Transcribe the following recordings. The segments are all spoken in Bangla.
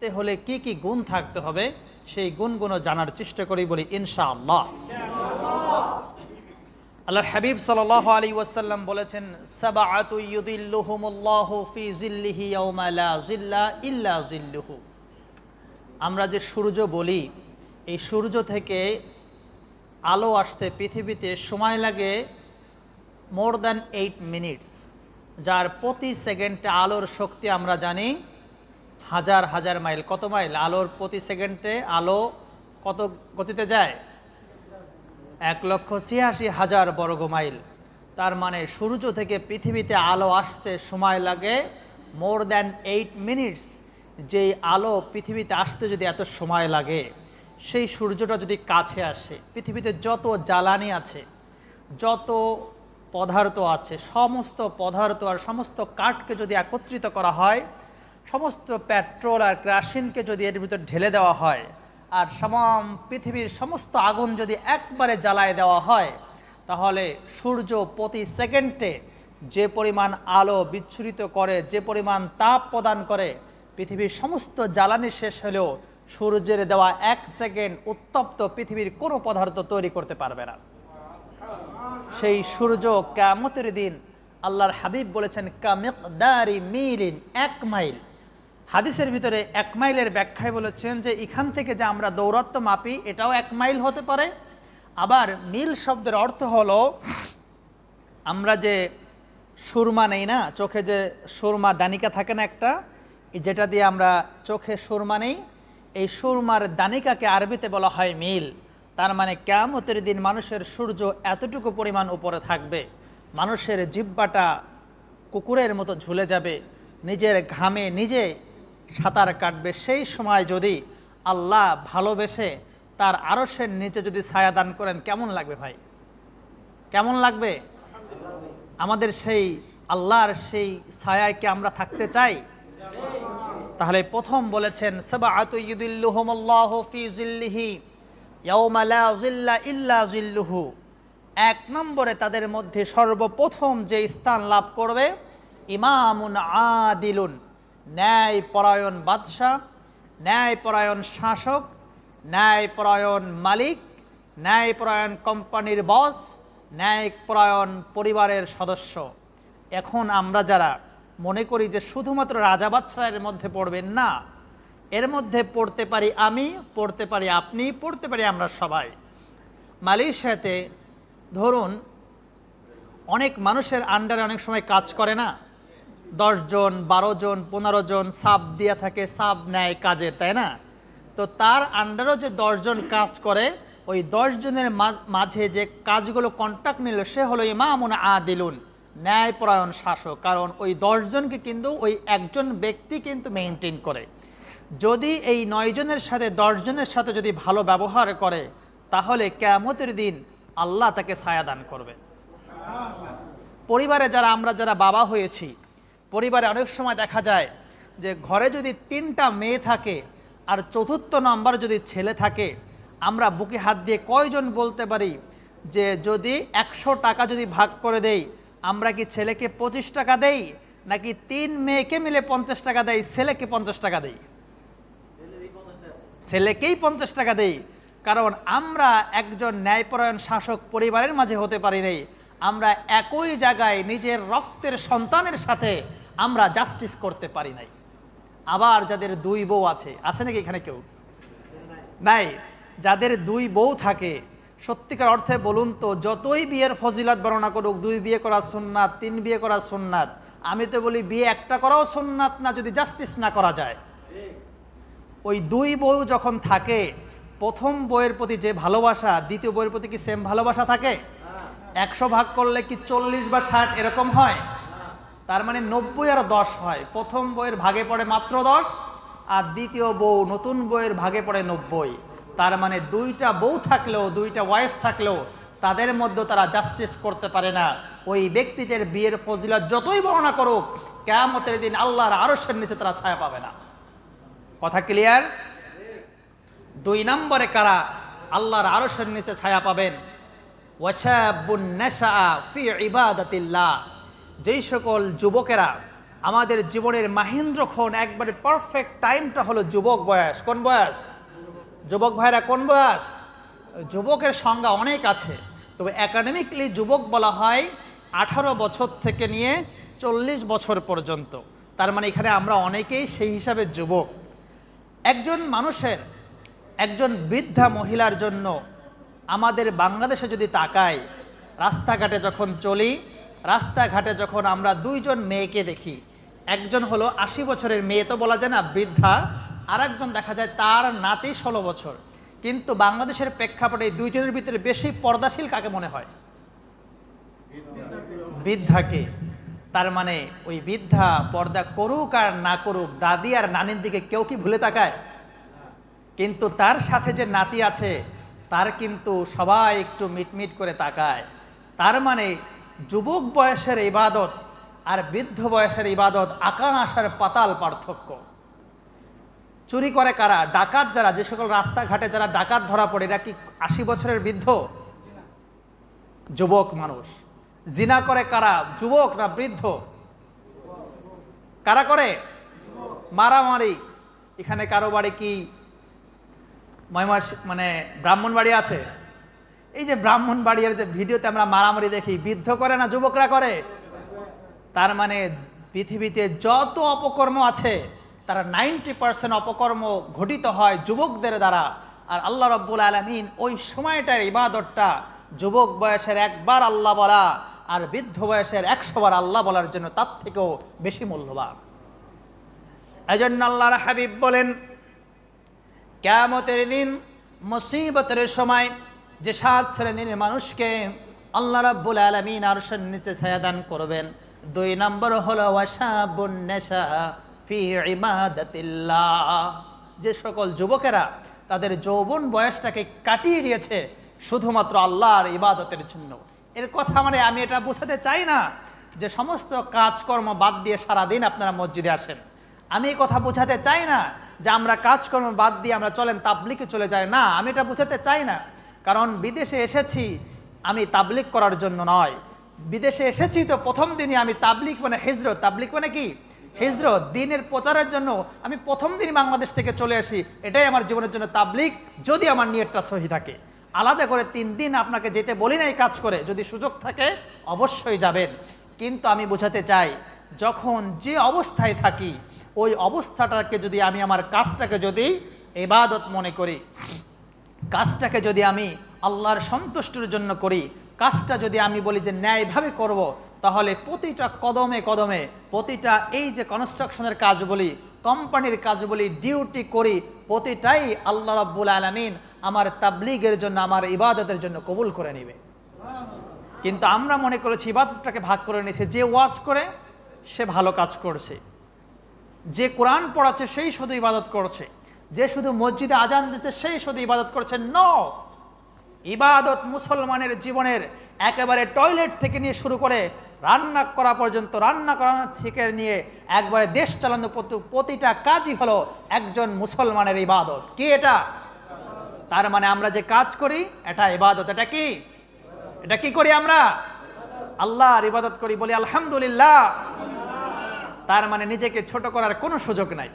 তে হলে কি কি গুণ থাকতে হবে সেই গুণগুলো জানার চেষ্টা করি বলি ইনশাআল্লাহ। আল্লাহর হাবিব সাল্লাল্লাহু আলাইহি ওয়াসাল্লাম বলেছেন, সাবআতু ইউদিল্লুহুমুল্লাহু ফি জিল্লিহি ইয়াওমা লা জিল্লা ইল্লা জিল্লুহু। আমরা যে সূর্য বলি, এই সূর্য থেকে আলো আসতে পৃথিবীতে সময় লাগে মোর দ্যান 8 মিনিটস, যার প্রতি সেকেন্ডে আলোর শক্তি আমরা জানি হাজার হাজার মাইল। কত মাইল? আলোর প্রতি সেকেন্ডে আলো কত গতিতে যায়? 1,86,000 বর্গ মাইল। তার মানে সূর্য থেকে পৃথিবীতে আলো আসতে সময় লাগে মোর দ্যান 8 মিনিটস। যেই আলো পৃথিবীতে আসতে যদি এত সময় লাগে, সেই সূর্যটা যদি কাছে আসে, পৃথিবীতে যত জ্বালানি আছে, যত পদার্থ আছে, সমস্ত পদার্থ আর সমস্ত কাঠকে যদি একত্রিত করা হয়, সমস্ত পেট্রোল আর কেরোসিনকে যদি এর ভিতর ঢেলে দেওয়া হয়, আর সামাম পৃথিবীর সমস্ত আগুন যদি একবারে জ্বালায় দেওয়া হয়, তাহলে সূর্য প্রতি সেকেন্ডে যে পরিমাণ আলো বিচ্ছুরিত করে, যে পরিমাণ তাপ প্রদান করে, পৃথিবীর সমস্ত জ্বালানি শেষ হলেও সূর্যের দেওয়া 1 সেকেন্ড উত্তপ্ত পৃথিবীর কোনো পদার্থ তৈরি করতে পারবে না। সেই সূর্য কিয়ামতের দিন আল্লাহর হাবিব বলেছেন কামিকদারি মিলিন, 1 মাইল। হাদিসের ভিতরে 1 মাইলের ব্যাখ্যায় বলেছেন যে এখান থেকে যে আমরা দৌরত্ব মাপি এটাও 1 মাইল হতে পারে। আবার মিল শব্দের অর্থ হলো, আমরা যে সুরমা নেই না, চোখে যে সুরমা দানিকা থাকে না একটা, যেটা দিয়ে আমরা চোখে সুরমা নেই, এই সুরমার দানিকাকে আরবিতে বলা হয় মিল। তার মানে কিয়ামতের দিন মানুষের সূর্য এতটুকু পরিমাণ উপরে থাকবে, মানুষের জিহ্বাটা কুকুরের মতো ঝুলে যাবে, নিজের ঘামে নিজে সাঁতার কাটবে। সেই সময় যদি আল্লাহ ভালোবেসে তার আরশের নিচে যদি ছায়া দান করেন, কেমন লাগবে ভাই? কেমন লাগবে? আমাদের সেই আল্লাহর সেই ছায়ায় কি আমরা থাকতে চাই? তাহলে প্রথম বলেছেন সাবআতু ইউদিল্লুহুমুল্লাহু ফি জিল্লিহি ইয়াওমা লা জিল্লা ইল্লা জিল্লুহু। 1 নম্বরে তাদের মধ্যে সর্বপ্রথম যে স্থান লাভ করবে ইমামুন আদিলুন, ন্যায়পরায়ণ বাদশাহ, ন্যায়পরায়ণ শাসক, ন্যায়পরায়ণ মালিক, ন্যায়পরায়ণ কোম্পানির বস, ন্যায়পরায়ণ পরিবারের সদস্য। এখন আমরা যারা মনে করি যে শুধুমাত্র রাজা বাদশাহের মধ্যে পড়বেন, না, এর মধ্যে পড়তে পারি আমি, পড়তে পারি আপনি, পড়তে পারি আমরা সবাই। মালয়েশিয়াতে ধরুন অনেক মানুষের আন্ডারে অনেক সময় কাজ করে না, 10 জন 12 জন 15 জন সাব দিয়া থাকে, সাব নেয় কাজের, তাই না? তো তার আন্ডারও যে 10 জন কাজ করে, ওই 10 জনের মাঝে যে কাজগুলো কন্ট্রাক্ট নিল সে হলো ইমামুন আদিলুন, ন্যায়পরায়ণ শাসক। কারণ ওই 10 জনকে কিন্তু ওই একজন ব্যক্তি কিন্তু মেইনটেইন করে। যদি এই 9 জনের সাথে 10 জনের সাথে যদি ভালো ব্যবহার করে, তাহলে কিয়ামতের দিন আল্লাহ তাকে ছায়া দান করবে। পরিবারে আমরা যারা বাবা হয়েছি, পরিবারে অনেক সময় দেখা যায় যে ঘরে যদি 3টা মেয়ে থাকে আর 4র্থ নাম্বার যদি ছেলে থাকে, আমরা বুকে হাত দিয়ে কয়জন বলতে পারি যে যদি 100 টাকা যদি ভাগ করে দেই, আমরা কি ছেলেকে 25 টাকা দেই, নাকি 3 মেয়েকে মিলে 50 টাকা দেই, ছেলেকে 50 টাকা দেই? ছেলেকেই 50 টাকা দেই। কারণ আমরা একজন ন্যায়পরায়ণ শাসক পরিবারের মাঝে হতে পারি নাই, আমরা একই জায়গায় নিজের রক্তের সন্তানের সাথে আমরা জাস্টিস করতে পারি নাই। আবার যাদের 2 বউ আছে নাকি এখানে কেউ নাই? যাদের 2 বউ থাকে, সত্যিকার অর্থে বলুন তো, যতই বিয়ের ফজিলত বর্ণনা করুক, 2 বিয়ে করা সুন্নাত, 3 বিয়ে করা সুন্নাত, আমি তো বলি বিয়ে একটা করাও সুন্নাত না যদি জাস্টিস না করা যায়। ওই 2 বউ যখন থাকে, প্রথম বউয়ের প্রতি যে ভালোবাসা, দ্বিতীয় বউয়ের প্রতি কি সেম ভালোবাসা থাকে? 100 ভাগ করলে কি 40 বা 60 এরকম হয়? তার মানে 90 আর 10 হয়। প্রথম বউয়ের ভাগে পড়ে মাত্র 10, আর দ্বিতীয় বউ নতুন বউয়ের ভাগে পড়ে 90। তার মানে 2টা বউ থাকলেও, 2টা ওয়াইফ থাকলেও তাদের মধ্যে তারা জাস্টিস করতে পারে না। ওই ব্যক্তিদের বিয়ের ফজিলত যতই বর্ণনা করুক, কিয়ামতের দিন আল্লাহর আরশের নিচে তারা ছায়া পাবে না। কথা ক্লিয়ার? 2 নম্বরে কারা আল্লাহর আরশের নিচে ছায়া পাবেন? ওয়াশাবুন নাশা ফি ইবাদাতিল্লাহ, যেই সকল যুবকেরা আমাদের জীবনের মাহেন্দ্রক্ষণ একবারে পারফেক্ট টাইমটা হলো যুবক বয়স। কোন বয়স? যুবক ভাইরা কোন বয়স? যুবকের সংজ্ঞা অনেক আছে, তবে একাডেমিকলি যুবক বলা হয় 18 বছর থেকে নিয়ে 40 বছর পর্যন্ত। তার মানে এখানে আমরা অনেকেই সেই হিসাবে যুবক। একজন মানুষের, একজন বৃদ্ধা মহিলার জন্য আমাদের বাংলাদেশে যদি তাকাই, রাস্তাঘাটে যখন চলি, রাস্তাঘাটে যখন আমরা দুইজন মেয়েকে দেখি, একজন হলো 80 বছরের মেয়ে তো বলা যায় না বৃদ্ধা, আর একজন দেখা যায় তার নাতি 16 বছর। কিন্তু বাংলাদেশের প্রেক্ষাপটে এই দুইজনের ভিতরে বেশি পর্দাশীল কাকে মনে হয়? বৃদ্ধাকে। তার মানে ওই বৃদ্ধা পর্দা করুক আর না করুক, দাদি আর নানির দিকে কেউ কি ভুলে তাকায়? কিন্তু তার সাথে যে নাতি আছে তার কিন্তু সবাই একটু মিটমিট করে তাকায়। তার মানে যুবক বয়সের ইবাদত আর বৃদ্ধ বয়সের ইবাদত আকাশ আর পাতাল পার্থক্য। চুরি করে কারা? ডাকাত যারা, যে সকল রাস্তাঘাটে যারা ডাকাত ধরা পড়ে, এরা কি 80 বছরের বৃদ্ধ? যুবক মানুষ। জিনা করে কারা? যুবক না বৃদ্ধ? কারা করে? মারামারি। এখানে কারো বাড়ি কি মানে ব্রাহ্মণবাড়ি আছে? এই যে ব্রাহ্মণবাড়ির যে ভিডিওতে আমরা মারামারি দেখি, বৃদ্ধ করে না যুবকরা করে? তার মানে পৃথিবীতে যত অপকর্ম আছে তারা 90% অপকর্ম ঘটিত হয় যুবকদের দ্বারা। আর আল্লাহ রাব্বুল আলামিন ওই সময়টার ইবাদতটা যুবক বয়সের একবার আল্লাহ বলা আর বৃদ্ধ বয়সের 100 বার আল্লাহ বলার জন্য তার থেকেও বেশি মূল্যবান। এজন্য আল্লাহর হাবিব বলেন, কিয়ামতের দিন মুসিবতের সময় যে 7 শ্রেণীর মানুষকে আল্লাহ রাব্বুল আলামিন আরশের নিচে ছায়া দান করবেন, 2 নম্বর হলো ওয়াশাবুন নাশা ফি ইবাদাতিল্লাহ। যে সকল যুবকেরা তাদের যৌবন বয়সটাকে কাটিয়ে দিয়েছে শুধুমাত্র আল্লাহর ইবাদতের জন্য। এর কথা মানে আমি এটা বোঝাতে চাই না যে সমস্ত কাজকর্ম বাদ দিয়ে সারাদিন আপনারা মসজিদে আসেন। আমি এই কথা বোঝাতে চাই না যে আমরা কাজকর্ম বাদ দিয়ে আমরা চলেন তাবলিগে চলে যাই, না, আমি এটা বোঝাতে চাই না। কারণ বিদেশে এসেছি আমি তাবলিগ করার জন্য নয়। বিদেশে এসেছি তো প্রথম দিনই আমি তাবলিগ মানে হিজরত, তাবলিগ মানে কি? হিজরত, দিনের প্রচারের জন্য আমি প্রথম দিন বাংলাদেশ থেকে চলে আসি। এটাই আমার জীবনের জন্য তাবলিগ, যদি আমার নিয়তটা সহি থাকে। আলাদা করে 3 দিন আপনাকে যেতে বলি না এই কাজ করে, যদি সুযোগ থাকে অবশ্যই যাবেন। কিন্তু আমি বোঝাতে চাই, যখন যে অবস্থায় থাকি ওই অবস্থাটাকে যদি আমি আমার কাজটাকে যদি ইবাদত মনে করি, কাজটাকে যদি আমি আল্লাহর সন্তুষ্টির জন্য করি, কাজটা যদি আমি বলি যে ন্যায়ভাবে করব, তাহলে প্রতিটা কদমে কদমে, প্রতিটা এই যে কনস্ট্রাকশনের কাজ বলি, কোম্পানির কাজ বলি, ডিউটি করি, প্রতিটাই আল্লাহ রাব্বুল আলামিন আমার তাবলীগের জন্য, আমার ইবাদতের জন্য কবুল করে নেবে। কিন্তু আমরা মনে করেছি ইবাদতটাকে ভাগ করে নিয়েছে, যে ওয়াজ করে সে ভালো কাজ করছে, যে কোরআন পড়াচ্ছে সেই শুধু ইবাদত করছে, যে শুধু মসজিদে আজান দিচ্ছে সেই শুধু ইবাদত করছে। নো, ইবাদত মুসলমানের জীবনের একেবারে টয়লেট থেকে নিয়ে শুরু করে রান্না করা পর্যন্ত, রান্না করা থেকে নিয়ে একবারে দেশ চালানো প্রতিটা কাজই হলো একজন মুসলমানের ইবাদত। কি এটা? তার মানে আমরা যে কাজ করি এটা ইবাদত। এটা কি? এটা কি করি আমরা? আল্লাহর ইবাদত করি, বলি আলহামদুলিল্লাহ। তার মানে নিজেকে ছোট করার কোনো সুযোগ নাই।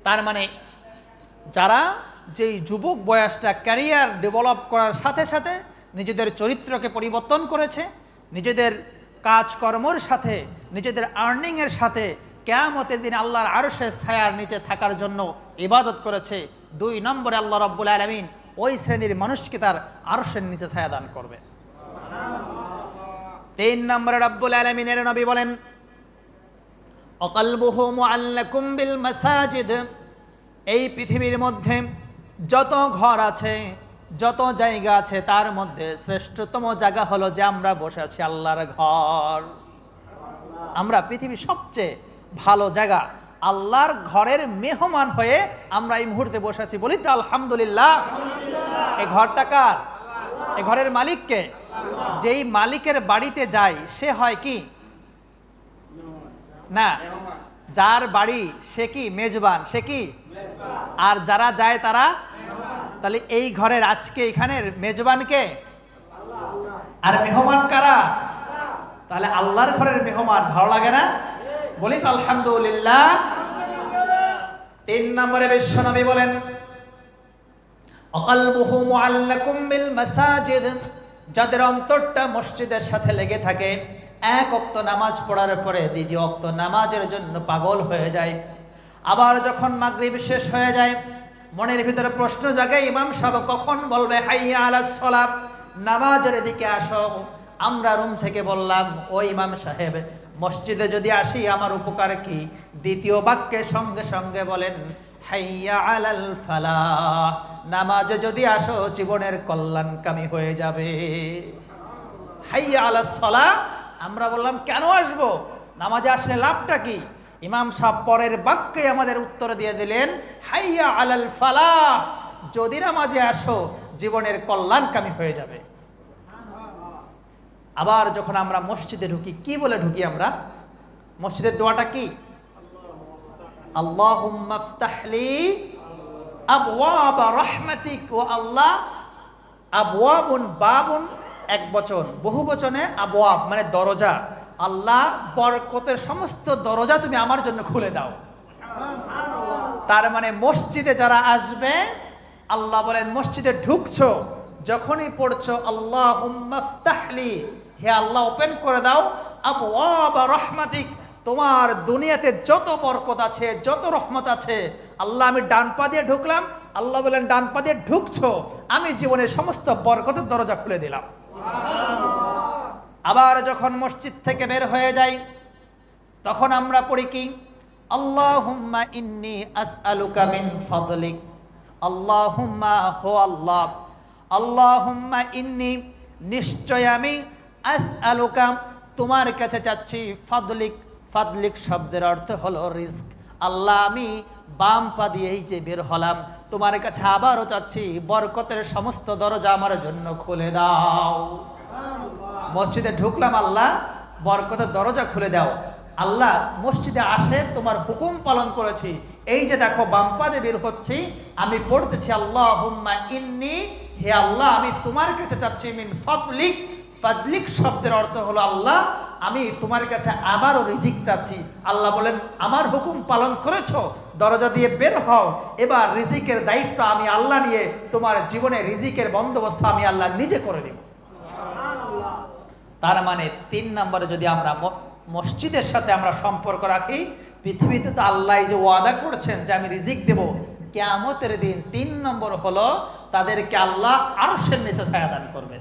তার মানে যারা যেই যুবক বয়সটা ক্যারিয়ার ডেভেলপ করার সাথে সাথে নিজেদের চরিত্রকে পরিবর্তন করেছে, নিজেদের কাজকর্মের সাথে, নিজেদের আর্নিংয়ের সাথে কিয়ামতের দিন আল্লাহর আরশের ছায়ার নিচে থাকার জন্য ইবাদত করেছে, 2 নম্বরে আল্লাহ রাব্বুল আলামিন ওই শ্রেণীর মানুষকে তার আরশের নিচে ছায়া দান করবে। 3 নম্বরে রাব্বুল আলামিনের নবী বলেন, অকলবুহু মুআল্লাকুম বিল মাসাজিদ। এই পৃথিবীর মধ্যে যত ঘর আছে, যত জায়গা আছে, তার মধ্যে শ্রেষ্ঠতম জায়গা হলো যে আমরা বসে আছি আল্লাহর ঘর। আমরা পৃথিবীর সবচেয়ে ভালো জায়গা, আল্লাহর ঘরের মেহমান হয়ে আমরা এই মুহূর্তে বসে আছি। বলি তো আলহামদুলিল্লাহ। এই ঘরটা কার? এই ঘরের মালিককে। যেই মালিকের বাড়িতে যাই সে হয় কি না, যার বাড়ি সে কি মেজবান, সে কি, আর যারা যায় তারা। তাহলে এই ঘরের আজকে এখানের মেজবান কে আর মেহমান কারা? তাহলে আল্লাহর ঘরের মেহমান ভালো লাগে না? বলি তো আলহামদুলিল্লাহ। 3 নম্বরে বিশ্বনবী বলেন অকলবুহু মুআল্লাকুম বিল মাসাজিদ, যাদের অন্তরটা মসজিদের সাথে লেগে থাকে, এক ওয়াক্ত নামাজ পড়ার পরে দ্বিতীয় ওয়াক্ত নামাজের জন্য পাগল হয়ে যায়। আবার যখন মাগরিব শেষ হয়ে যায় মনের ভিতরে প্রশ্ন জাগে ইমাম সাহেব কখন বলবে হাইয়া আলাস সালাত, নামাজের দিকে আসো। আমরা রুম থেকে বললাম ও ইমাম সাহেব মসজিদে যদি আসি আমার উপকার কি? দ্বিতীয় বাক্যের সঙ্গে সঙ্গে বলেন হাইয়া আলাল ফালাহ, নামাজে যদি আসো জীবনের কল্যাণকামী হয়ে যাবে। হাইয়া আলাস সালাহ, আমরা বললাম কেন আসবো, নামাজে আসলে লাভটা কি? ইমাম সাহেব পরের বাক্যে আমাদের উত্তর দিয়ে দিলেন হাইয়া আলাল ফালাহ, যদি নামাজে আসো জীবনের কল্যাণকামী হয়ে যাবে। আবার যখন আমরা মসজিদে ঢুকি কি বলে ঢুকি আমরা? মসজিদের দোয়াটা কি? আল্লাহুম্মা ফতাহলি আবওয়াব রাহমাতিক, ও আল্লাহ, আবওয়াবুন বাবুন এক বচন, বহু বচনে আবওয়াব মানে দরজা, আল্লাহ বরকতের সমস্ত দরজা তুমি আমার জন্য খুলে দাও। তার মানে মসজিদে যারা আসবে আল্লাহ বলেন মসজিদে ঢুকছো যখনই পড়ছো আল্লাহুম্মা ফতাহলি, হে আল্লাহ ওপেন করে দাও আবওয়াব রাহমাতিক, তোমার দুনিয়াতে যত বরকত আছে যত রহমত আছে। আল্লাহ আমি ডান পা দিয়ে ঢুকলাম, আল্লাহ বলেন ডান পা দিয়ে ঢুকছো আমি জীবনের সমস্ত বরকতের দরজা খুলে দিলাম। আবার যখন মসজিদ থেকে বের হয়ে যাই তখন আমরা পড়ি কি? আল্লাহুম্মা ইন্নী আসআলুকা মিন ফাদলিক, আল্লাহুম্মা হো আল্লাহ, আল্লাহুম্মা ইন্নী নিশ্চয় আমি আসআলুকা তোমার কাছে চাচ্ছি, ফাদলিক, ফাদলিক শব্দের অর্থ হলো রিজক। আল্লাহ আমি বাম পা দিয়েই যে বের হলাম তোমার কাছে আবারও চাচ্ছি বরকতের সমস্ত দরজা আমার জন্য খুলে দাও। মসজিদে ঢুকলাম আল্লাহ বরকতের দরজা খুলে দাও। আল্লাহ মসজিদে আসে তোমার হুকুম পালন করেছি, এই যে দেখো বাম পা দিয়ে বের হচ্ছি আমি পড়তেছি আল্লাহুম্মা ইন্নী, হে আল্লাহ আমি তোমার কাছে চাচ্ছি মিন ফাদলিক, ফাদলিক শব্দের অর্থ হলো আল্লাহ আমি তোমার কাছে আবারও রিজিক চাচ্ছি। আল্লাহ বলেন আমার হুকুম পালন করেছো, দরজা দিয়ে বের হও, এবার রিজিকের দায়িত্ব আমি আল্লাহ নিয়ে তোমার জীবনে রিজিকের বন্দোবস্ত আমি আল্লাহ নিজে করে দিব। তার মানে 3 নম্বরে যদি আমরা মসজিদের সাথে আমরা সম্পর্ক রাখি, পৃথিবীতে তো আল্লাহ যে ওয়াদা করেছেন যে আমি রিজিক দেব, কিয়ামতের দিন 3 নম্বর হলো তাদেরকে আল্লাহ আরশের নিচে ছায়া দান করবে।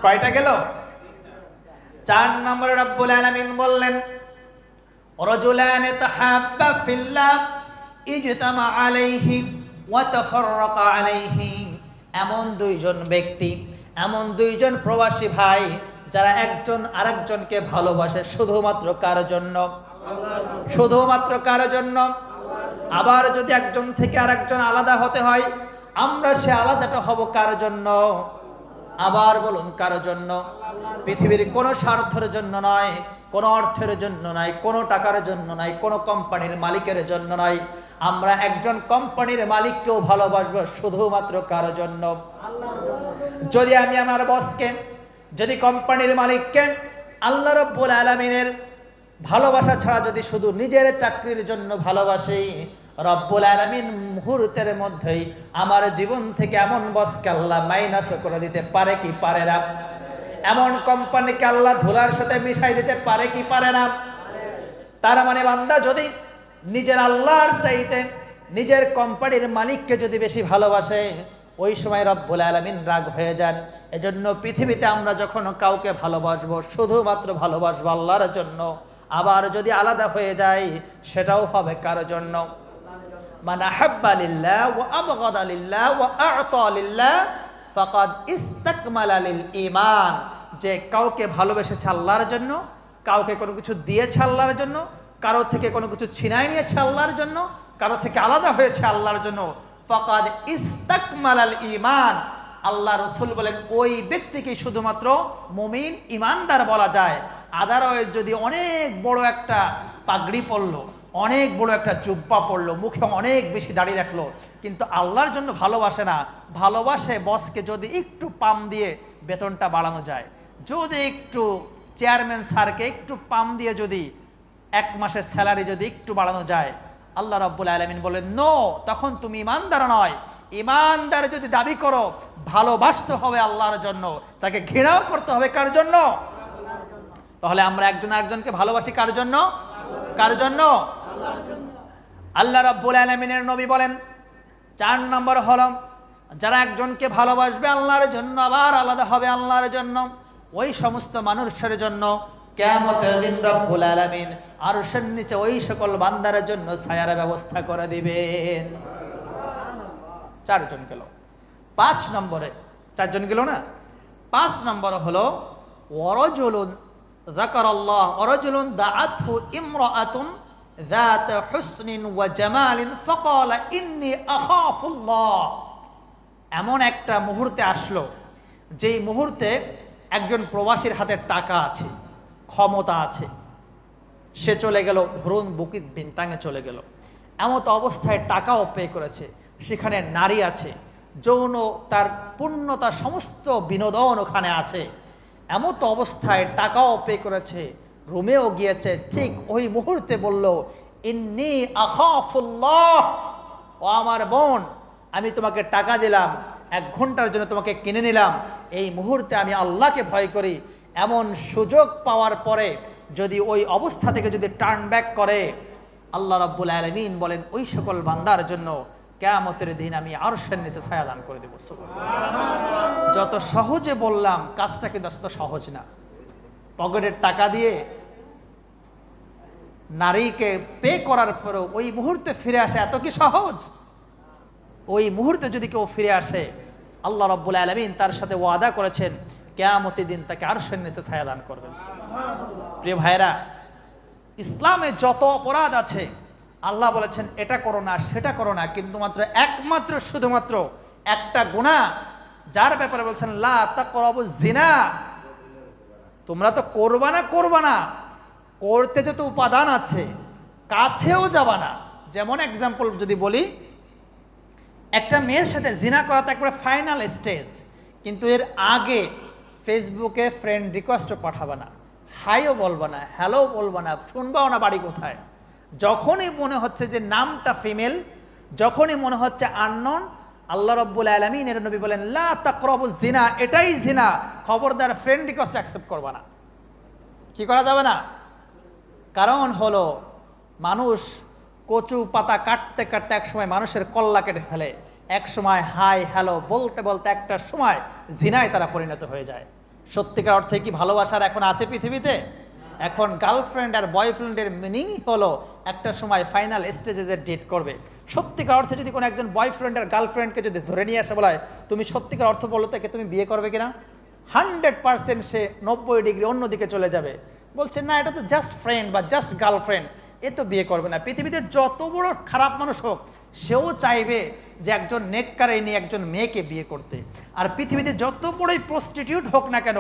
কয়টা গেল? 4 নম্বরে রব্বুল আলামিন বললেন রাজুলান তাহাব্বা ফিল্লাহ ইজতামা আলাইহি ওয়া তাফাররাকা আলাইহি, এমন দুইজন ব্যক্তি, এমন দুইজন প্রবাসী ভাই যারা একজন আরেকজনকে ভালোবাসে শুধুমাত্র কার জন্য? শুধুমাত্র কার জন্য? আবার যদি একজন থেকে আরেকজন আলাদা হতে হয় আমরা সে আলাদাটা হব কার জন্য? আবার বলুন কার জন্য? পৃথিবীর কোনো স্বার্থের জন্য নয়, কোনো অর্থের জন্য নয়, কোনো টাকার জন্য নয়, কোনো কোম্পানির মালিকের জন্য নয়। আমরা একজন কোম্পানির মালিককেও ভালোবাসবো শুধুমাত্র কার জন্য? যদি আমি আমার বসকে, যদি কোম্পানির মালিককে আল্লাহ রাব্বুল আলামিনের ভালোবাসা ছাড়া যদি শুধু নিজের চাকরির জন্য ভালোবাসি, রব্বুল আলামিন মুহূর্তের মধ্যেই আমার জীবন থেকে এমন বসকে আল্লাহ মাইনাস করে দিতে পারে কি পারে না? এমন কোম্পানিকে আল্লাহ ধুলার সাথে মিশাই দিতে পারে কি পারে না? তার মানে বান্দা যদি নিজের আল্লাহর চাইতে নিজের কোম্পানির মালিককে যদি বেশি ভালোবাসে ওই সময় রব্বুল আলামিন রাগ হয়ে যান। এজন্য পৃথিবীতে আমরা যখন কাউকে ভালোবাসবো শুধুমাত্র ভালোবাসবো আল্লাহর জন্য। আবার যদি আলাদা হয়ে যায় সেটাও হবে কার জন্য? মান আহাব্বা লিল্লাহ ওয়া আবগাদা লিল্লাহ ওয়া আ'তা লিল্লাহ ফাকাদ ইসতাকমালা লিল ঈমান, যে কাউকে ভালোবেসেছে আল্লাহর জন্য, কাউকে কোনো কিছু দিয়েছে আল্লাহর জন্য, কারো থেকে কোনো কিছু ছিনাই নিয়েছে আল্লাহর জন্য, কারো থেকে আলাদা হয়েছে আল্লাহর জন্য, ফাকাদ ইসতাকমালাল ঈমান, আল্লাহ রাসূল বলেন ওই ব্যক্তিকে শুধুমাত্র মুমিন ইমানদার বলা যায়। আদারওয়াইজ যদি অনেক বড় একটা পাগড়ি পরলো, অনেক বড় একটা জুব্বা পরলো, মুখে অনেক বেশি দাড়ি রাখলো, কিন্তু আল্লাহর জন্য ভালোবাসে না, ভালোবাসে বসকে যদি একটু পাম দিয়ে বেতনটা বাড়ানো যায়, যদি একটু চেয়ারম্যান স্যারকে একটু পাম দিয়ে যদি এক মাসের স্যালারি যদি একটু বাড়ানো যায়, আল্লাহ রাব্বুল আলামিন বলেন নো, তখন তুমি ইমানদার নয়। ইমানদার যদি দাবি করো, ভালোবাসতে হবে আল্লাহর জন্য, তাকে ঘৃণাও করতে হবে কার জন্য? তাহলে আমরা একজন আরেকজনকে ভালোবাসি কার জন্য? কার জন্য? আল্লাহ রাব্বুল আলামিনের নবী বলেন 4 নম্বর হলো যারা একজনকে ভালোবাসবে আল্লাহর জন্য, আবার আলাদা হবে আল্লাহর জন্য, ওই সমস্ত মানুষের জন্য কিয়ামতের দিন রব্বুল আলামিন আরশের নিচে ওই সকল বান্দার জন্য ছায়ার ব্যবস্থা করে দিবেন। 4 জন গেল। 5 নম্বরে 4 জন গেল না, 5 নম্বর হলো ওয়ারাজুলুন যাকারাল্লাহ ওয়ারাজুলুন দাআতহু ইমরাআতুন যাত হুসনিন ওয়া জামালিন ফাকালা ইন্নী আখাফুল্লাহ। এমন একটা মুহূর্তে আসলো যেই মুহূর্তে একজন প্রবাসীর হাতে টাকা আছে, ক্ষমতা আছে, সে চলে গেল, ধরুন বুকিত বিনতাঙে চলে গেল। এমত অবস্থায় টাকাও পে করেছে, সেখানে নারী আছে, যৌন তার পূর্ণতা সমস্ত বিনোদন ওখানে আছে। এমত অবস্থায় টাকাও পে করেছে, রুমেও গিয়েছে, ঠিক ওই মুহূর্তে বলল ইন্নী আখাফুল্লাহ, ও আমার বোন, আমি তোমাকে টাকা দিলাম, 1 ঘন্টার জন্য তোমাকে কিনে নিলাম, এই মুহূর্তে আমি আল্লাহকে ভয় করি। এমন সুযোগ পাওয়ার পরে যদি ওই অবস্থা থেকে যদি টার্ন ব্যাক করে, আল্লাহ রাব্বুল আলামিন বলেন ওই সকল বান্দার জন্য কিয়ামতের দিন আমি আরশের নিচে ছায়া দান করে দেব। সুবহানাল্লাহ। যত সহজে বললাম, কাজটা কিন্তু আসলে সহজ না। পকেটের টাকা দিয়ে নারীকে পে করার পরেও ওই মুহূর্তে ফিরে আসে এত কি সহজ? ওই মুহূর্তে যদি কেউ ফিরে আসে, আল্লাহ রাব্বুল আলামিন তার সাথে ওয়াদা করেছেন কিয়ামতের দিন তাকে আরশের নিচে ছায়া দান করবেন। প্রিয় ভাইরা, ইসলামে যত অপরাধ আছে আল্লাহ বলেছেন এটা করো না, সেটা করো না, কিন্তু মাত্র একমাত্র শুধুমাত্র একটা গুনাহ যার ব্যাপারে বলছেন লা তাকরাবুজ জিনা, তোমরা তো করবা না, করতে যত উপাদান আছে কাছেও যাবা না। যেমন এক্সাম্পল যদি বলি, একটা মেয়ের সাথে জিনা করা তো একবারে ফাইনাল স্টেজ, কিন্তু এর আগে ফেসবুকে ফ্রেন্ড রিকোয়েস্টও পাঠাবে না, হাইও বলবা না, হ্যালো বলবা না, শুনবাও না বাড়ি কোথায়। যখনই মনে হচ্ছে যে নামটা ফিমেল, যখনই মনে হচ্ছে আননোন, আল্লাহ রাব্বুল আলামিন এর নবী বলেন লা তাকরাবুজ জিনা, এটাই জিনা, খবরদার ফ্রেন্ড রিকোয়েস্ট অ্যাকসেপ্ট করবা না। কি করা যাবে না? কারণ হলো মানুষ কচু পাতা কাটতে কাটতে একসময় মানুষের কল্লা কেটে ফেলে, একসময় হাই হ্যালো বলতে বলতে একটা সময় জিনায় তারা পরিণত হয়ে যায়। সত্যিকার অর্থে কি ভালোবাসার এখন আছে পৃথিবীতে? এখন গার্লফ্রেন্ড আর বয়ফ্রেন্ডের মিনিং হলো একটা সময় ফাইনাল স্টেজে যে ডেট করবে। সত্যিকার অর্থে যদি কোনো একজন বয়ফ্রেন্ড আর গার্লফ্রেন্ডকে যদি ধরে নিয়ে আসে বলা হয় তুমি সত্যিকার অর্থ বলো তাকে তুমি বিয়ে করবে কিনা, 100% সে 90 ডিগ্রি অন্যদিকে চলে যাবে, বলছে না এটা তো জাস্ট ফ্রেন্ড বা জাস্ট গার্লফ্রেন্ড, এ তো বিয়ে করবে না। পৃথিবীতে যত বড় খারাপ মানুষ হোক, সেও চাইবে যে একজন নেককারে নিয়ে একজন মেয়েকে বিয়ে করতে। আর পৃথিবীতে যত বড়ই প্রস্টিটিউট হোক না কেন,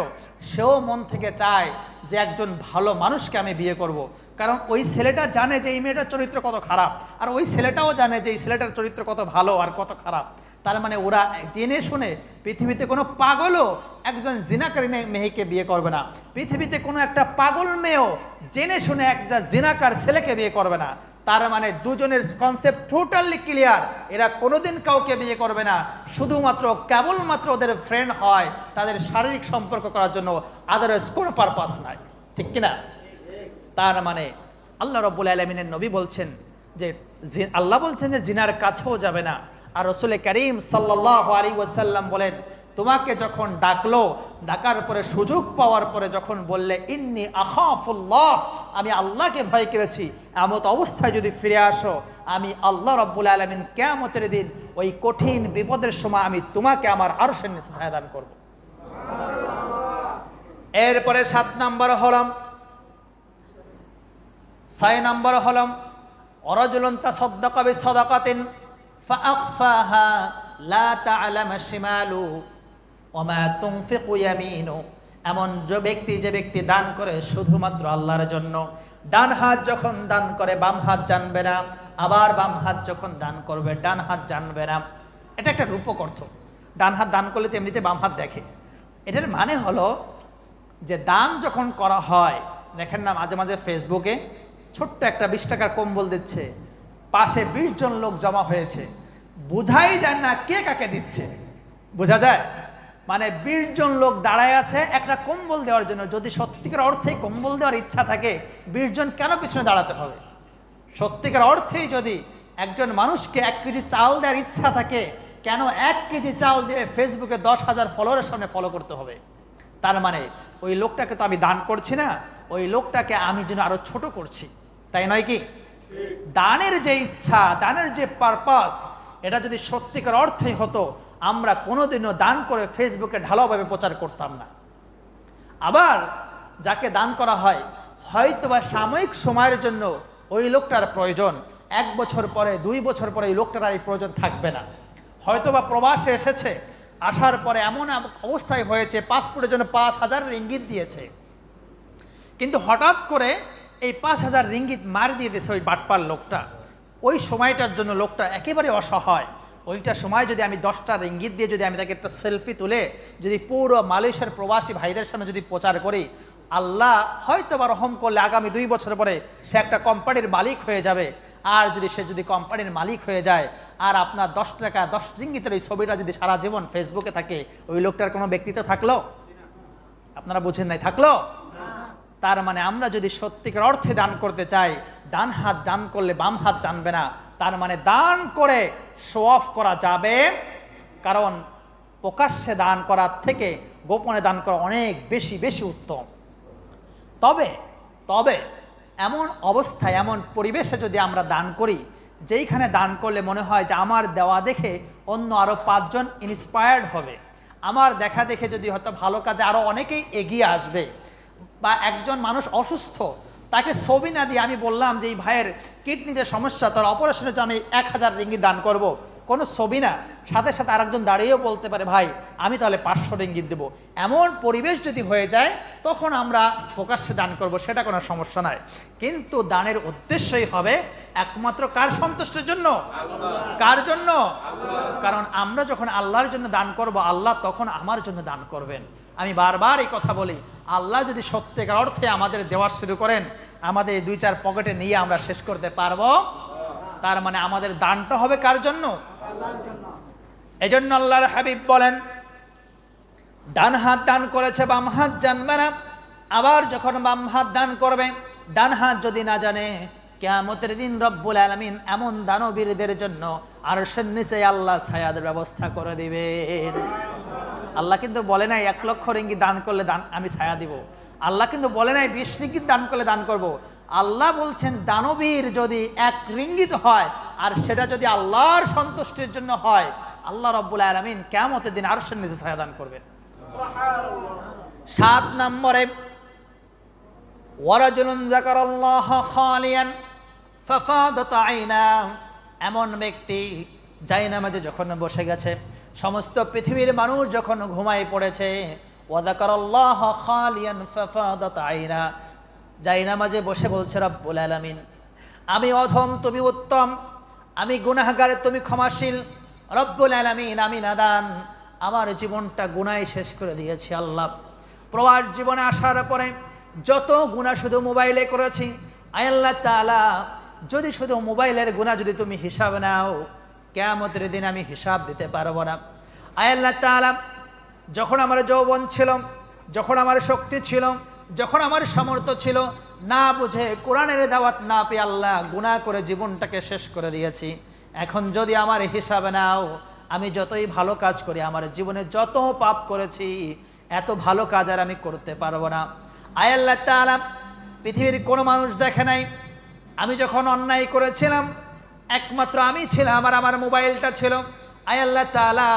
সেও মন থেকে চায় যে একজন ভালো মানুষকে আমি বিয়ে করব। কারণ ওই ছেলেটা জানে যে এই মেয়েটার চরিত্র কত খারাপ, আর ওই ছেলেটাও জানে যে এই ছেলেটার চরিত্র কত ভালো আর কত খারাপ। তার মানে ওরা জেনে শুনে, পৃথিবীতে কোনো পাগলও একজন জিনাকারী মেয়েকে বিয়ে করবে না, পৃথিবীতে কোনো একটা পাগল মেয়েও জেনে শুনে একটা জিনাকার ছেলেকে বিয়ে করবে না। তার মানে দুজনের কনসেপ্ট টোটালি ক্লিয়ার, এরা কোনোদিন কাউকে বিয়ে করবে না, শুধুমাত্র কেবলমাত্র ওদের ফ্রেন্ড হয় তাদের শারীরিক সম্পর্ক করার জন্য, আদারওয়াইজ কোনো পারপাস নাই। ঠিক কিনা? তার মানে আল্লাহ রাব্বুল আলামিনের নবী বলছেন যে আল্লাহ বলছেন যে জিনার কাছেও যাবে না। আর রাসূল করিম সাল্লাল্লাহু আলাইহি ওয়াসাল্লাম বলেন তোমাকে যখন ডাকলো, ডাকার পরে সুযোগ পাওয়ার পরে যখন বললে ইন্নী আখাফুল্লাহ, আমি আল্লাহকে ভয় করেছি, এমত অবস্থায় যদি ফিরে আসো, আমি আল্লাহ রাব্বুল আলামিন কিয়ামতের দিন ওই কঠিন বিপদের সময় আমি তোমাকে আমার আরশের নিচে ছায়া দান করব। এরপরে 7 নম্বর হলাম, 6 নম্বর হলাম রাজুলুন তাসাদদাকা বিসাদাকাতিন ফাআখফাহা লা তা'লামু শিমালু ওয়া মা তুনফিকু ইয়ামিনু। এমন যে ব্যক্তি দান করে শুধুমাত্র আল্লাহর জন্য, ডান হাত যখন দান করে বাম হাত জানবে না, আবার বাম হাত যখন দান করবে ডান হাত জানবে না। এটা একটা রূপক অর্থ। ডান হাত দান করলে তো এমনিতে বাম হাত দেখে। এটার মানে হলো যে দান যখন করা হয়, দেখেন না মাঝে মাঝে ফেসবুকে ছোট্ট একটা 20 টাকার কম্বল দিচ্ছে, পাশে 20 জন লোক জমা হয়েছে, বোঝাই যায় না কে কাকে দিচ্ছে। বোঝা যায়? মানে 20 জন লোক দাঁড়ায় আছে একটা কম্বল দেওয়ার জন্য। যদি সত্যিকার অর্থে কম্বল দেওয়ার ইচ্ছা থাকে 20 জন কেন পিছনে দাঁড়াতে হবে? সত্যিকার অর্থেই যদি একজন মানুষকে 1 কেজি চাল দেওয়ার ইচ্ছা থাকে, কেন 1 কেজি চাল দিয়ে ফেসবুকে 10,000 ফলোয়ারের সামনে ফলো করতে হবে? তার মানে ওই লোকটাকে তো আমি দান করছি না, ওই লোকটাকে আমি যেন আরো ছোট করছি, তাই নয় কি? দানের যে ইচ্ছা, দানের যে পারপাস, এটা যদি সত্যিকার অর্থেই হতো, আমরা কোনোদিনও দান করে ফেসবুকে ঢালাওভাবে প্রচার করতাম না। আবার যাকে দান করা হয়, হয়তোবা সাময়িক সময়ের জন্য ওই লোকটার প্রয়োজন, 1 বছর পরে 2 বছর পরে এই লোকটার আর এই প্রয়োজন থাকবে না। হয়তোবা প্রবাসে এসেছে, আসার পরে এমন অবস্থায় হয়েছে পাসপোর্টের জন্য 5,000 রিঙ্গিত দিয়েছে, কিন্তু হঠাৎ করে এই 5,000 রিঙ্গিত মার দিয়ে দিয়েছে ওই বাটপার লোকটা। ওই সময়টার জন্য লোকটা একেবারে অসহায়। ওইটা সময় যদি আমি 10টা রিঙ্গিত দিয়ে যদি আমি তাকে একটা সেলফি তুলে যদি পুরো মালয়েশিয়ার প্রবাসী ভাইদের সামনে যদি প্রচার করি, আল্লাহ হয়তো বা রহম করলে আগামী 2 বছর পরে সে একটা কোম্পানির মালিক হয়ে যাবে। আর যদি সে কোম্পানির মালিক হয়ে যায়, আর আপনার 10 টাকা 10 রিঙ্গিতের ওই ছবিটা যদি সারা জীবন ফেসবুকে থাকে, ওই লোকটার কোনো ব্যক্তিত্ব থাকলো? আপনারা বুঝেন নাই, থাকলো? তার মানে আমরা যদি সত্যিকার অর্থে দান করতে চাই, ডান হাত দান করলে বাম হাত জানবে না। তার মানে দান করে শো অফ করা যাবে, কারণ প্রকাশ্যে দান করার থেকে গোপনে দান করা অনেক বেশি উত্তম। তবে তবে এমন অবস্থায়, এমন পরিবেশে যদি আমরা দান করি, যেইখানে দান করলে মনে হয় যে আমার দেওয়া দেখে অন্য আরো 5 জন ইন্সপায়ার্ড হবে, আমার দেখা দেখে যদি হয়তো ভালো কাজে আরো অনেকেই এগিয়ে আসবে। বা একজন মানুষ অসুস্থ, তাকে ছবি না দিয়ে আমি বললাম যে এই ভাইয়ের কিডনিতে সমস্যা, তার অপারেশনের জন্য আমি 1,000 রিঙ্গিত দান করব, কোনো ছবি না, সাথে সাথে আরেকজন দাঁড়িয়েও বলতে পারে ভাই আমি তাহলে 500 রিঙ্গিত দেবো। এমন পরিবেশ যদি হয়ে যায়, তখন আমরা প্রকাশ্যে দান করব, সেটা কোনো সমস্যা নয়। কিন্তু দানের উদ্দেশ্যই হবে একমাত্র কার সন্তুষ্টির জন্য? কার জন্য? কারণ আমরা যখন আল্লাহর জন্য দান করব, আল্লাহ তখন আমার জন্য দান করবেন। আমি বারবার এই কথা বলি, আল্লাহ যদি সত্যিকার অর্থে আমাদের দেওয়া শুরু করেন, আমাদের 2-4 পকেটে নিয়ে আমরা শেষ করতে পারবো। তার মানে আমাদের দানটা হবে কার জন্য? এজন্য আল্লাহর হাবিব বলেন, ডান হাত দান করেছে বাম হাত জানবে না। আবার যখন বাম হাত দান করবে, ডান হাত যদি না জানে, কিয়ামতের দিন রব্বুল আলামিন এমন দানবীরদের জন্য আরশের নিচে আল্লাহ ছায়াদের ব্যবস্থা করে দিবেন। আল্লাহ কিন্তু বলে নাই 1 লক্ষ রিঙ্গিত দান করলে আমি ছায়া দিব। আল্লাহ কিন্তু বলে নাই 20 রিঙ্গিত দান করলে দান করব। আল্লাহ বলছেন দানবীর যদি 1 রিঙ্গিত হয়, আর সেটা যদি আল্লাহর সন্তুষ্টির জন্য হয়, আল্লাহ রব্বুল আলামিন কিয়ামতের দিন আরশের নিচে ছায়া দান করবেন। সুবহানাল্লাহ। 7 নম্বরে, ওয়ারাজুলুন যাকারাল্লাহ খালিয়ান ফাফাদাত আইনা, এমন ব্যক্তি জায়নামাজে যখন বসে গেছে, সমস্ত পৃথিবীর মানুষ যখন ঘুমায় পড়েছে, ওয়া যাকারাল্লাহ খালিয়ান ফাফাদাত আইনা, জায়নামাজে বসে বলছে রব্বুল আলামিন আমি অধম তুমি উত্তম, আমি গুনাহগার তুমি ক্ষমাশীল, রব্বুল আলামিন আমি নাদান, আমার জীবনটা গুনায় শেষ করে দিয়েছি। আল্লাহ, প্রবাস জীবনে আসার পরে যত গুনাহ শুধু মোবাইলে করেছি, আয় আল্লাহ তাআলা যদি শুধু মোবাইলের গুনাহ যদি তুমি হিসাব নাও, কিয়ামতের দিন আমি হিসাব দিতে পারবো না। আয় আল্লাহ তাআলা, যখন আমার যৌবন ছিল, যখন আমার শক্তি ছিল, যখন আমার সামর্থ্য ছিল, না বুঝে কোরআনের দাওয়াত না পেয়ে আল্লাহ গুনাহ করে জীবনটাকে শেষ করে দিয়েছি। এখন যদি আমার হিসাব নাও, আমি যতই ভালো কাজ করি, আমার জীবনে যত পাপ করেছি, এত ভালো কাজ আর আমি করতে পারবো না। আয় আল্লাহ তাআলা, পৃথিবীর কোনো মানুষ দেখে নাই আমি যখন অন্যায় করেছিলাম, একমাত্র আমি ছিলাম আর আমার মোবাইলটা ছিল। আয় আল্লাহ তাআলা,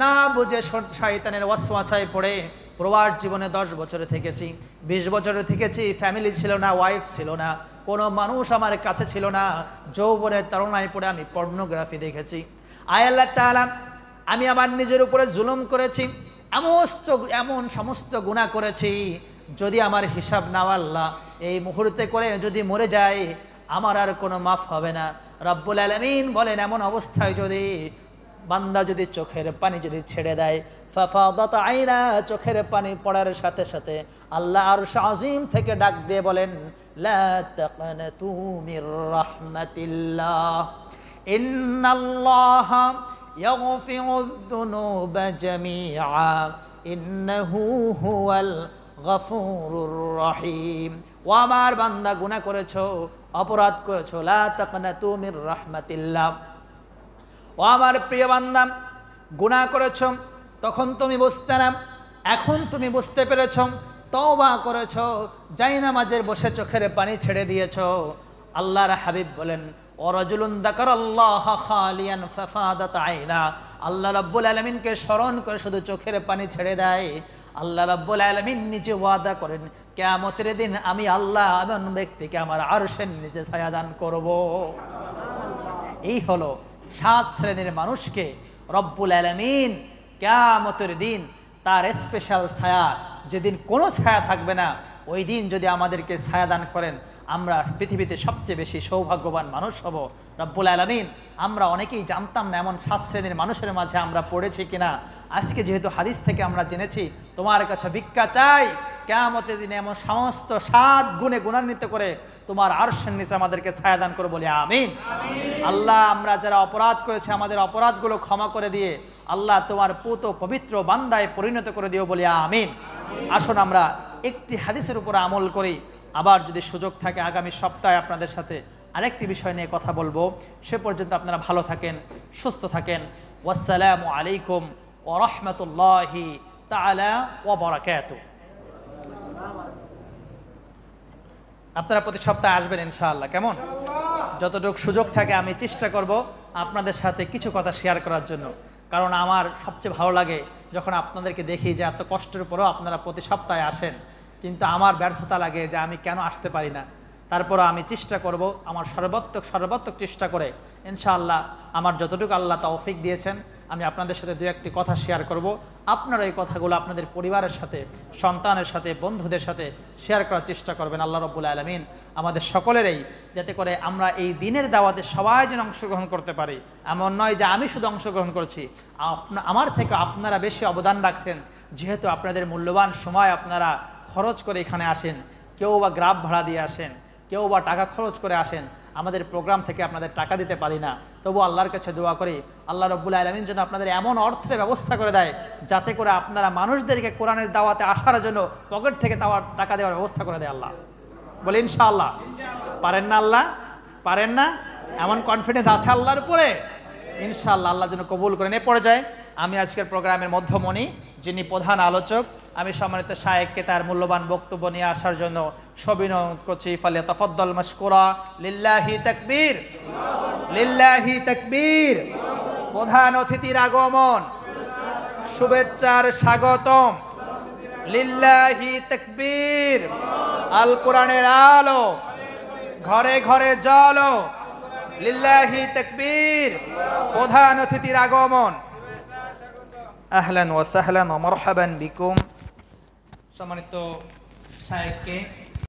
না বুঝে শয়তানের ওয়াসওয়াসায় পড়ে প্রবাস জীবনে 10 বছরে থেকেছি, 20 বছরে থেকেছি, ফ্যামিলি ছিল না, ওয়াইফ ছিল না, কোনো মানুষ আমার কাছে ছিল না, যৌবনের তাড়নায় পড়ে আমি পর্নোগ্রাফি দেখেছি। আয় আল্লাহ তাআলা, আমি আমার নিজের উপরে জুলুম করেছি, এমন সমস্ত গুনাহ করেছি, যদি আমার হিসাব নাও আল্লাহ, এই মুহূর্তে করে যদি মরে যায়, আমার আর কোনো মাফ হবে না। রব্বুল আলামিন বলেন এমন অবস্থায় যদি বান্দা যদি চোখের পানি যদি ছেড়ে দেয়, ফাফাদাত আইনা, চোখের পানি পড়ার সাথে সাথে আল্লাহ আরশ আজিম থেকে ডাক দিয়ে বলেন, লা তাকনাতু মির রাহমাতিল্লাহ, ইন্নাল্লাহা ইয়াগফিরুয যুনুবা জামিআ, ইন্নাহু হুয়াল গফুরুর রহিম। ও আমার বান্দা, গুনাহ করেছো, অপরাধ করেছো, লা তাকনাতু মির রাহমাতিল্লাহ। ও আমার প্রিয় বান্দা, গুনাহ করেছো, তখন তুমি বুঝতে না, এখন তুমি বুঝতে পেরেছ, তওবা করেছো, জায়নামাজের বসে চোখের পানি ছেড়ে দিয়েছো। আল্লাহর হাবিব বলেন, ওয়ারাজুলুন যাকারাল্লাহ খালিয়ান ফাফাদাত আইনা, আল্লাহ রাব্বুল আলামিনকে স্মরণ করে শুধু চোখের পানি ছেড়ে দেয়, আল্লাহ রাব্বুল আলামিন নিজে ওয়াদা করেন, কিয়ামতের দিন আমি আল্লাহ এমন ব্যক্তিকে আমার আরশের নিচে ছায়া দান করব। এই হলো 7 শ্রেণীর মানুষকে রব্বুল আলামিন কিয়ামতের দিন তার স্পেশাল ছায়া, যেদিন কোনো ছায়া থাকবে না, ওই দিন যদি আমাদেরকে ছায়া দান করেন, আমরা পৃথিবীতে সবচেয়ে বেশি সৌভাগ্যবান মানুষ হব। রব্বুল আলামিন, আমরা অনেকেই জানতাম না এমন 7 শ্রেণীর মানুষের মাঝে আমরা পড়েছি কিনা। আজকে যেহেতু হাদিস থেকে আমরা জেনেছি, তোমার কাছে ভিক্ষা চাই, কিয়ামতের দিনে এমন সমস্ত 7 গুণে গুণান্বিত করে তোমার আরশের নিচে আমাদেরকে ছায়া দান করে, বলি আমিন। আল্লাহ, আমরা যারা অপরাধ করেছি আমাদের অপরাধগুলো ক্ষমা করে দিয়ে আল্লাহ তোমার পুত পবিত্র বান্দায় পরিণত করে দিও, বলি আমিন। আসুন আমরা একটি হাদিসের উপর আমল করি, আবার যদি সুযোগ থাকে আগামী সপ্তাহে আপনাদের সাথে আরেকটি বিষয় নিয়ে কথা বলবো। সে পর্যন্ত আপনারা ভালো থাকেন, সুস্থ থাকেন। ওয়াসসালামু আলাইকুম ওয়া রাহমাতুল্লাহি তাআলা ওয়া বারাকাতুহু। আপনারা প্রতি সপ্তাহে আসবেন ইনশাআল্লাহ, কেমন? যতটুকু সুযোগ থাকে আমি চেষ্টা করব আপনাদের সাথে কিছু কথা শেয়ার করার জন্য, কারণ আমার সবচেয়ে ভালো লাগে যখন আপনাদেরকে দেখি যে এত কষ্টের উপরেও আপনারা প্রতি সপ্তাহে আসেন, কিন্তু আমার ব্যর্থতা লাগে যে আমি কেন আসতে পারি না। তারপরও আমি চেষ্টা করব আমার সর্বাত্মক চেষ্টা করে ইনশাআল্লাহ আমার যতটুকু আল্লাহ তৌফিক দিয়েছেন আমি আপনাদের সাথে 2-1টি কথা শেয়ার করব। আপনারা এই কথাগুলো আপনাদের পরিবারের সাথে, সন্তানের সাথে, বন্ধুদের সাথে শেয়ার করার চেষ্টা করবেন। আল্লাহ রাব্বুল আলামিন আমাদের সকলেরই যাতে করে আমরা এই দিনের দাওয়াতে সবাই যেন অংশগ্রহণ করতে পারি। এমন নয় যে আমি শুধু অংশগ্রহণ করছি, আমার থেকে আপনারা বেশি অবদান রাখছেন, যেহেতু আপনাদের মূল্যবান সময় আপনারা খরচ করে এখানে আসেন, কেউ বা গ্রাফ ভাড়া দিয়ে আসেন, কেউ বা টাকা খরচ করে আসেন। আমাদের প্রোগ্রাম থেকে আপনাদের টাকা দিতে পারি না, তবু আল্লাহর কাছে দোয়া করি আল্লাহ রাব্বুল আলামিন যেন আপনাদের এমন অর্থের ব্যবস্থা করে দেয় যাতে করে আপনারা মানুষদেরকে কোরআনের দাওয়াতে আসার জন্য পকেট থেকে টাকা দেওয়ার ব্যবস্থা করে দেয় আল্লাহ। বলে ইনশাআল্লাহ। পারেন না আল্লাহ? পারেন না? এমন কনফিডেন্স আছে আল্লাহর উপরে? ইনশাআল্লাহ আল্লাহ যেন কবুল করেন। এ পর্যায়ে আমি আজকের প্রোগ্রামের মধ্যমণি, যিনি প্রধান আলোচক, আমি সম্মানিত শায়েখকে তার মূল্যবান বক্তব্য নিয়ে আসার জন্য সবিনয় অনুরোধ করছি। ফালিয়াতাফাদ্দাল মাশকুরা। লিল্লাহি তাকবীর, লিল্লাহি তাকবীর। প্রধান অতিথির আগমন, শুভেচ্ছার স্বাগতম। লিল্লাহি তাকবীর। আল কোরআনের আলো ঘরে ঘরে জ্বলো। লিল্লাহি তাকবীর। প্রধান অতিথির আগমন। আহলান ওয়া সাহলান ওয়া মারহাবান বিকুম। সম্মানিত শায়েখকে